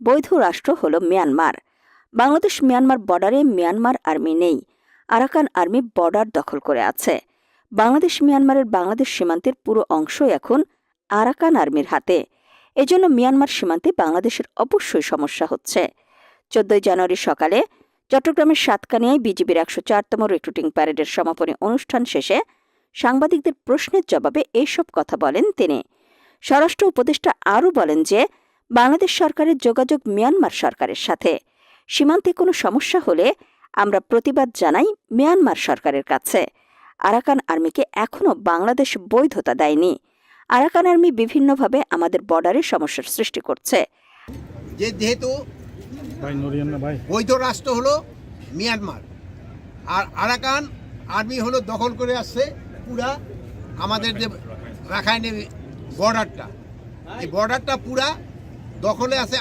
বৈধ রাষ্ট্র হল মিয়ানমার। বাংলাদেশ মিয়ানমার বর্ডারে মিয়ানমার আর্মি নেই, আরাকান আর্মি বর্ডার দখল করে আছে। বাংলাদেশ মিয়ানমারের বাংলাদেশ সীমান্তের পুরো অংশই এখন আরাকান আর্মির হাতে। এজন্য মিয়ানমার সীমান্তে বাংলাদেশের অবশ্যই সমস্যা হচ্ছে। 14 জানুয়ারি সকালে চট্টগ্রামের সাতকানিয়ায় বিজিবির 104তম রিক্রুটিং প্যারেডের সমাপনী অনুষ্ঠান শেষে সাংবাদিকদের প্রশ্নের জবাবে এইসব কথা বলেন তিনি। স্বরাষ্ট্র উপদেষ্টা আরও বলেন যে বাংলাদেশ সরকারের যোগাযোগ মিয়ানমার সরকারের সাথে। সীমান্তে কোনো সমস্যা হলে আমরা প্রতিবাদ জানাই মিয়ানমার সরকারের কাছে। আরাকান আর্মিকে এখনও বাংলাদেশ বৈধতা দেয়নি। আরাকান আর্মি বিভিন্নভাবে আমাদের বর্ডারে সমস্যার সৃষ্টি করছে। যেহেতু বৈধ রাষ্ট্র হলো মিয়ানমার, আর আরাকান আর্মি হলো দখল করে আসছে পুরা আমাদের যে রাখাইনের বর্ডারটা, এই বর্ডারটা পুরা দখলে আছে।